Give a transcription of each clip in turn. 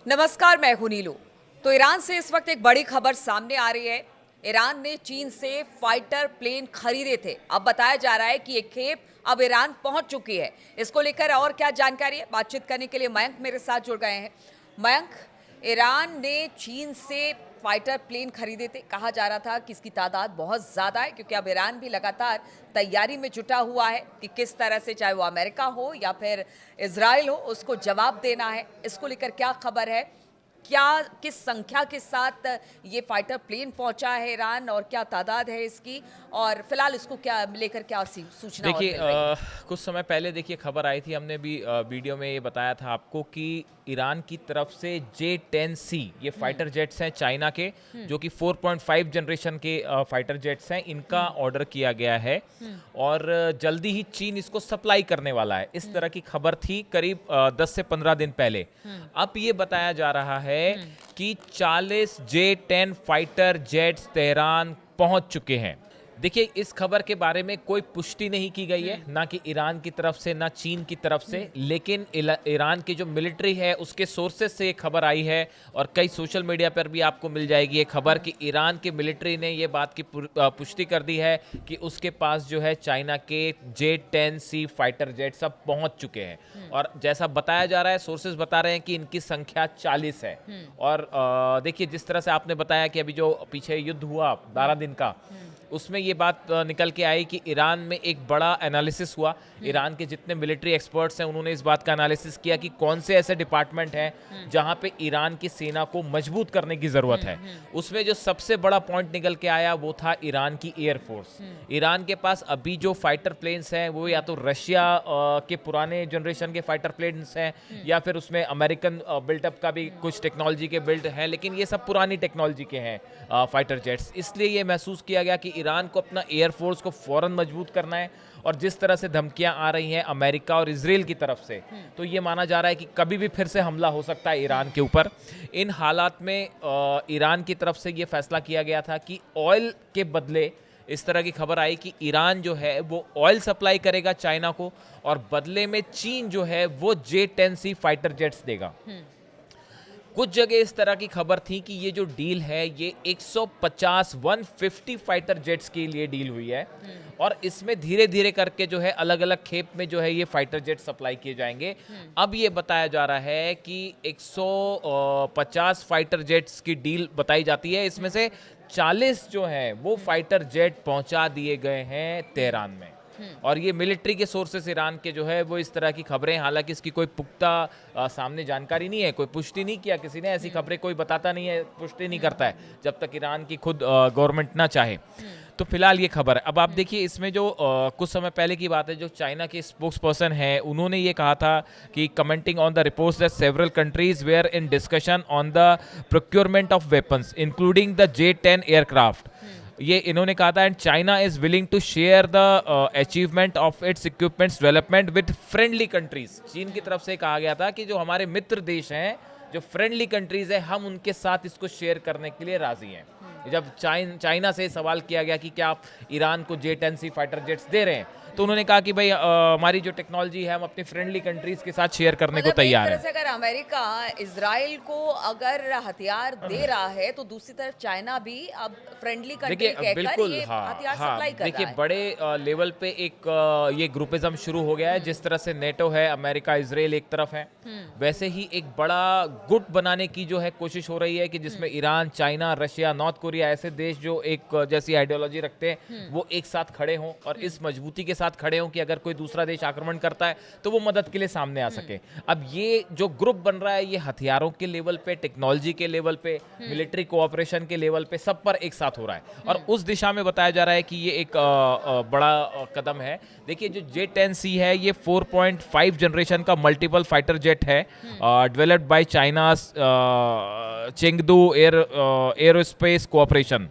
नमस्कार, मैं हूं नीलू। तो ईरान से इस वक्त एक बड़ी खबर सामने आ रही है। ईरान ने चीन से फाइटर प्लेन खरीदे थे। अब बताया जा रहा है कि ये खेप अब ईरान पहुंच चुकी है। इसको लेकर और क्या जानकारी है, बातचीत करने के लिए मयंक मेरे साथ जुड़ गए हैं। मयंक, ईरान ने चीन से फाइटर प्लेन खरीदे थे। कहा जा रहा था कि इसकी तादाद बहुत ज़्यादा है, क्योंकि अब ईरान भी लगातार तैयारी में जुटा हुआ है कि किस तरह से, चाहे वो अमेरिका हो या फिर इजराइल हो, उसको जवाब देना है। इसको लेकर क्या खबर है, क्या किस संख्या के साथ ये फाइटर प्लेन पहुंचा है ईरान और क्या तादाद है इसकी, और फिलहाल इसको क्या लेकर क्या सूचना और देखिए मिल रही है? कुछ समय पहले देखिए खबर आई थी, हमने भी वीडियो में ये बताया था आपको कि ईरान की तरफ से J-10C ये फाइटर जेट्स हैं चाइना के, जो कि 4.5 जनरेशन के फाइटर जेट्स हैं, इनका ऑर्डर किया गया है और जल्दी ही चीन इसको सप्लाई करने वाला है। इस तरह की खबर थी करीब 10 से 15 दिन पहले। अब ये बताया जा रहा है कि 40 J-10 फाइटर जेट्स तेहरान पहुंच चुके हैं। देखिए, इस खबर के बारे में कोई पुष्टि नहीं की गई है, ना कि ईरान की तरफ से ना चीन की तरफ से, लेकिन ईरान की जो मिलिट्री है उसके सोर्सेज से ये खबर आई है और कई सोशल मीडिया पर भी आपको मिल जाएगी ये खबर कि ईरान की मिलिट्री ने ये बात की पुष्टि कर दी है कि उसके पास जो है चाइना के J-10C फाइटर जेट सब पहुंच चुके हैं। और जैसा बताया जा रहा है, सोर्सेज बता रहे हैं कि इनकी संख्या 40 है। और देखिए, जिस तरह से आपने बताया कि अभी जो पीछे युद्ध हुआ 12 दिन का, उसमें ये बात निकल के आई कि ईरान में एक बड़ा एनालिसिस हुआ। ईरान के जितने मिलिट्री एक्सपर्ट्स हैं उन्होंने इस बात का एनालिसिस किया कि कौन से ऐसे डिपार्टमेंट हैं जहां पे ईरान की सेना को मजबूत करने की ज़रूरत है। उसमें जो सबसे बड़ा पॉइंट निकल के आया वो था ईरान की एयरफोर्स। ईरान के पास अभी जो फाइटर प्लेन्स हैं वो या तो रशिया के पुराने जनरेशन के फाइटर प्लेन्स हैं या फिर उसमें अमेरिकन बिल्टअप का भी कुछ टेक्नोलॉजी के बिल्ड हैं, लेकिन ये सब पुरानी टेक्नोलॉजी के हैं फाइटर जेट्स। इसलिए ये महसूस किया गया कि ईरान को अपना एयरफोर्स को फौरन मजबूत करना है। और जिस तरह से धमकियां आ रही हैं अमेरिका और इजराइल की तरफ से, तो ये माना जा रहा है कि कभी भी फिर से हमला हो सकता है ईरान के ऊपर। इन हालात में ईरान की तरफ से ये फैसला किया गया था कि ऑयल के बदले, इस तरह की खबर आई कि ईरान जो है वो ऑयल सप्लाई करेगा चाइना को और बदले में चीन जो है वो J-10C फाइटर जेट्स देगा। कुछ जगह इस तरह की खबर थी कि ये जो डील है ये 150 फाइटर जेट्स के लिए डील हुई है और इसमें धीरे धीरे करके जो है अलग अलग खेप में जो है ये फाइटर जेट सप्लाई किए जाएंगे। अब ये बताया जा रहा है कि 150 फाइटर जेट्स की डील बताई जाती है, इसमें से 40 जो है वो फाइटर जेट पहुंचा दिए गए हैं तेहरान में। और ये मिलिट्री के सोर्सेस ईरान के जो है वो इस तरह की खबरें, हालांकि इसकी कोई पुख्ता सामने जानकारी नहीं है, कोई पुष्टि नहीं किया किसी ने, ऐसी खबरें कोई बताता नहीं है, पुष्टि नहीं करता है जब तक ईरान की खुद गवर्नमेंट ना चाहे। तो फिलहाल ये खबर है। अब आप देखिए, इसमें जो कुछ समय पहले की बात है, जो चाइना के स्पोक्स पर्सन है उन्होंने ये कहा था कि commenting on the reports that several countries were in discussion on the procurement of weapons including the J-10 aircraft, ये इन्होंने कहा था, and China is willing to share the achievement of its equipments development with friendly countries. चीन की तरफ से कहा गया था कि जो हमारे मित्र देश हैं, जो फ्रेंडली कंट्रीज है, हम उनके साथ इसको शेयर करने के लिए राजी हैं। जब चाइना से सवाल किया गया कि क्या आप ईरान को J-10C फाइटर जेट्स दे रहे हैं, तो उन्होंने कहा कि भाई हमारी जो टेक्नोलॉजी है हम अपनी फ्रेंडली कंट्रीज के साथ शेयर करने को तैयार हैं। अगर अमेरिका इजराइल को अगर हथियार दे रहा है तो दूसरी तरफ चाइना भी अब फ्रेंडली कंट्री कहकर बिल्कुल, ये हथियार सप्लाई कर देखिए रहा है। बड़े लेवल पे एक ये ग्रुपिज्म शुरू हो गया है। जिस तरह से नेटो है, अमेरिका इजराइल एक तरफ है, वैसे ही एक बड़ा गुट बनाने की जो है कोशिश हो रही है कि जिसमें Iran, China, Russia, north Korea ऐसे देश जो एक जैसी आइडियोलॉजी रखते हैं वो एक साथ खड़े हों और इस मजबूती के साथ खड़े हों कि अगर कोई दूसरा देश आक्रमण करता है तो वो मदद के लिए सामने आ सके। अब ये जो ग्रुप बन रहा है ये हथियारों के लेवल पे, टेक्नोलॉजी के लेवल पे, मिलिट्री कोऑपरेशन के लेवल पे, सब पर एक साथ हो रहा है और उस दिशा में बताया जा रहा है कि ये एक बड़ा कदम है। देखिए, जो J-10C है ये 4.5 जनरेशन का मल्टीपल फाइटर जेट है, developed by China Chengdu aerospace cooperation.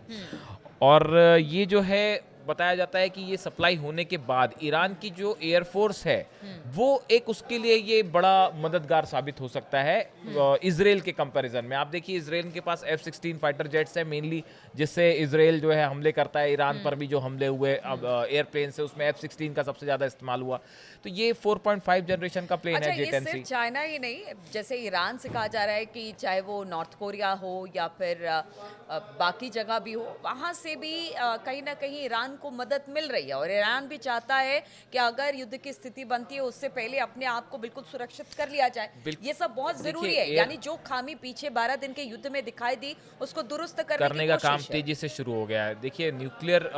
और ये जो है बताया जाता है कि ये सप्लाई होने के बाद ईरान की जो एयरफोर्स है वो एक उसके लिए ये बड़ा मददगार साबित हो सकता है इसराइल के कंपैरिजन में। आप देखिए इसराइल के पास F-16 फाइटर जेट्स है मेनली, जिससे इसराइल जो है हमले करता है। ईरान पर भी जो हमले हुए अब एयरप्लेन से, उसमें F-16 का सबसे ज्यादा इस्तेमाल हुआ। तो ये 4.5 जनरेशन का प्लेन अच्छा, है ये J-10C। सिर्फ चाइना ही नहीं, जैसे ईरान से कहा जा रहा है कि चाहे वो नॉर्थ कोरिया हो या फिर बाकी जगह भी हो, वहाँ से भी कहीं ना कहीं ईरान को मदद मिल रही है। और ईरान भी चाहता है कि अगर युद्ध की स्थिति बनती है उससे पहले अपने आप को बिल्कुल सुरक्षित कर लिया जाए। ये सब बहुत जरूरी है, यानी जो खामी पीछे 12 दिन के युद्ध में दिखाई दी उसको दुरुस्त करने का की काम कोशिश है। तेजी से शुरू हो गया है। देखिए न्यूक्लियर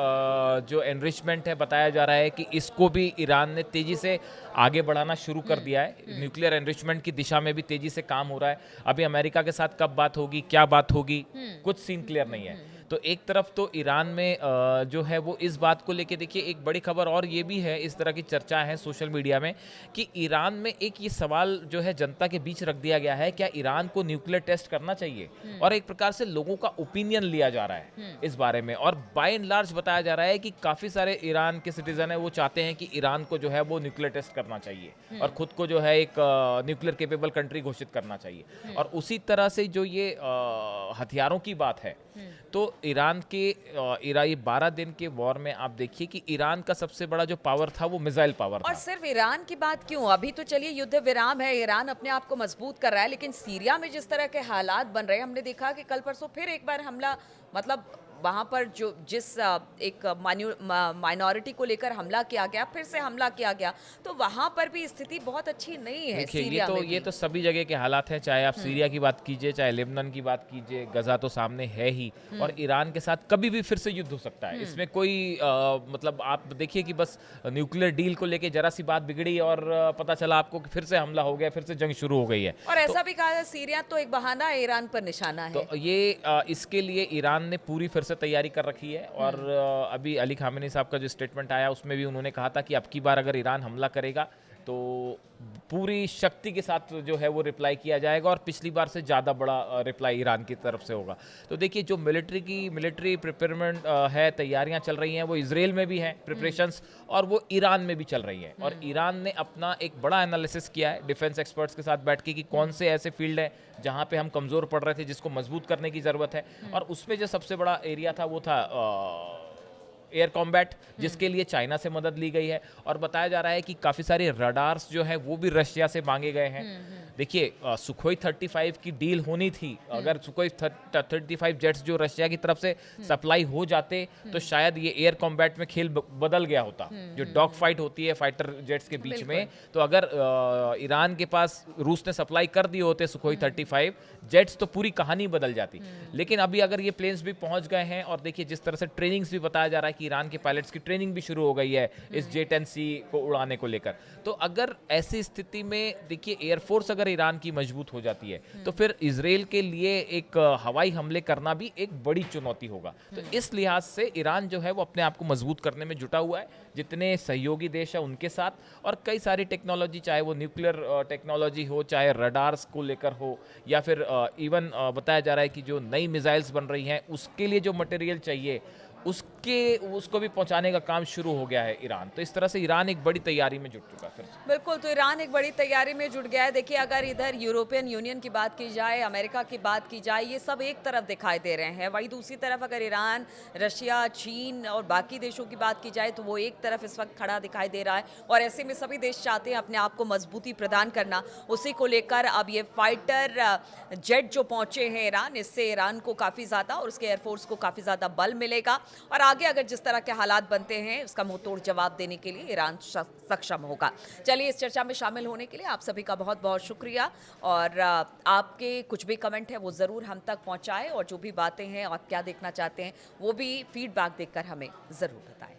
जो एनरिचमेंट है, बताया जा रहा है कि इसको भी ईरान ने तेजी से आगे बढ़ाना शुरू कर दिया है। न्यूक्लियर एनरिचमेंट की दिशा में भी तेजी से काम हो रहा है। अभी अमेरिका के साथ कब बात होगी, क्या बात होगी, कुछ सीन क्लियर नहीं है। तो एक तरफ तो ईरान में जो है वो इस बात को लेके, देखिए एक बड़ी खबर और ये भी है, इस तरह की चर्चा है सोशल मीडिया में कि ईरान में एक ये सवाल जो है जनता के बीच रख दिया गया है, क्या ईरान को न्यूक्लियर टेस्ट करना चाहिए। और एक प्रकार से लोगों का ओपिनियन लिया जा रहा है इस बारे में। और बाय एंड लार्ज बताया जा रहा है कि काफ़ी सारे ईरान के सिटीजन है वो चाहते हैं कि ईरान को जो है वो न्यूक्लियर टेस्ट करना चाहिए और खुद को जो है एक न्यूक्लियर केपेबल कंट्री घोषित करना चाहिए। और उसी तरह से जो ये हथियारों की बात है, तो ईरान के ये 12 दिन के वॉर में आप देखिए कि ईरान का सबसे बड़ा जो पावर था वो मिसाइल पावर था। और सिर्फ ईरान की बात क्यों, अभी तो चलिए युद्ध विराम है, ईरान अपने आप को मजबूत कर रहा है, लेकिन सीरिया में जिस तरह के हालात बन रहे हैं, हमने देखा कि कल परसों फिर एक बार हमला, मतलब वहां पर जो जिस एक माइनॉरिटी को लेकर हमला किया गया, फिर से हमला किया गया, तो वहां पर भी स्थिति बहुत अच्छी नहीं है। देखिए सीरिया में ये तो सभी जगह के हालात हैं, चाहे आप सीरिया की बात कीजिए, चाहे लेबनान की बात कीजिए, गजा तो सामने है ही। और ईरान के साथ कभी भी फिर से युद्ध हो सकता है, इसमें कोई मतलब आप देखिए कि बस न्यूक्लियर डील को लेके जरा सी बात बिगड़ी और पता चला आपको कि फिर से हमला हो गया, फिर से जंग शुरू हो गई है। और ऐसा भी कहा है सीरिया तो एक बहाना है, ईरान पर निशाना है। तो ये इसके लिए ईरान ने पूरी फिर से तैयारी कर रखी है। और अभी अली खामेनी साहब का जो स्टेटमेंट आया उसमें भी उन्होंने कहा था कि अब की बार अगर ईरान हमला करेगा तो पूरी शक्ति के साथ जो है वो रिप्लाई किया जाएगा और पिछली बार से ज़्यादा बड़ा रिप्लाई ईरान की तरफ से होगा। तो देखिए जो मिलिट्री प्रिपेयरमेंट है, तैयारियां चल रही हैं, वो इजराइल में भी हैं प्रिपरेशंस, और वो ईरान में भी चल रही हैं। और ईरान ने अपना एक बड़ा एनालिसिस किया है डिफेंस एक्सपर्ट्स के साथ बैठ के कि कौन से ऐसे फील्ड हैं जहाँ पे हम कमज़ोर पड़ रहे थे, जिसको मजबूत करने की ज़रूरत है। और उसमें जो सबसे बड़ा एरिया था वो था एयर कॉम्बैट, जिसके लिए चाइना से मदद ली गई है। और बताया जा रहा है कि काफ़ी सारे रडार्स जो हैं वो भी रशिया से मांगे गए हैं। देखिए सुखोई 35 की डील होनी थी, अगर सुखोई 35 जेट्स जो रशिया की तरफ से सप्लाई हो जाते तो शायद ये एयर कॉम्बैट में खेल बदल गया होता। जो डॉग फाइट होती है फाइटर जेट्स के बीच में, तो अगर ईरान के पास रूस ने सप्लाई कर दिए होते सुखोई 35 जेट्स तो पूरी कहानी बदल जाती। लेकिन अभी अगर ये प्लेन्स भी पहुंच गए हैं, और देखिए जिस तरह से ट्रेनिंग्स भी बताया जा रहा है कि ईरान के पायलट्स की ट्रेनिंग भी शुरू हो गई है इस J-10C को उड़ाने को लेकर, तो अगर ऐसी स्थिति में देखिए एयरफोर्स अगर ईरान की मजबूत हो जाती है तो फिर इजराइल के लिए एक हवाई हमले करना भी एक बड़ी चुनौती होगा। तो इस लिहाज से ईरान जो है वो अपने आप को मजबूत करने में जुटा हुआ है, जितने सहयोगी देश है उनके साथ, और कई सारी टेक्नोलॉजी, चाहे वो न्यूक्लियर टेक्नोलॉजी हो, चाहे रडार्स को लेकर हो, या फिर इवन बताया जा रहा है कि जो नई मिसाइल्स बन रही हैं उसके लिए जो मटेरियल चाहिए उसको भी पहुंचाने का काम शुरू हो गया है ईरान। तो इस तरह से ईरान एक बड़ी तैयारी में जुट चुका है फिर से। बिल्कुल, तो ईरान एक बड़ी तैयारी में जुट गया है। देखिए अगर इधर यूरोपियन यूनियन की बात की जाए, अमेरिका की बात की जाए, ये सब एक तरफ दिखाई दे रहे हैं, वहीं दूसरी तरफ अगर ईरान, रशिया, चीन और बाकी देशों की बात की जाए तो वो एक तरफ इस वक्त खड़ा दिखाई दे रहा है। और ऐसे में सभी देश चाहते हैं अपने आप को मजबूती प्रदान करना। उसी को लेकर अब ये फाइटर जेट जो पहुंचे हैं ईरान, इससे ईरान को काफ़ी ज़्यादा और उसके एयरफोर्स को काफ़ी ज़्यादा बल मिलेगा। और आगे अगर जिस तरह के हालात बनते हैं उसका मुंहतोड़ जवाब देने के लिए ईरान सक्षम होगा। चलिए, इस चर्चा में शामिल होने के लिए आप सभी का बहुत बहुत शुक्रिया। और आपके कुछ भी कमेंट है वो ज़रूर हम तक पहुंचाएं, और जो भी बातें हैं आप क्या देखना चाहते हैं वो भी फीडबैक देकर हमें ज़रूर बताएं।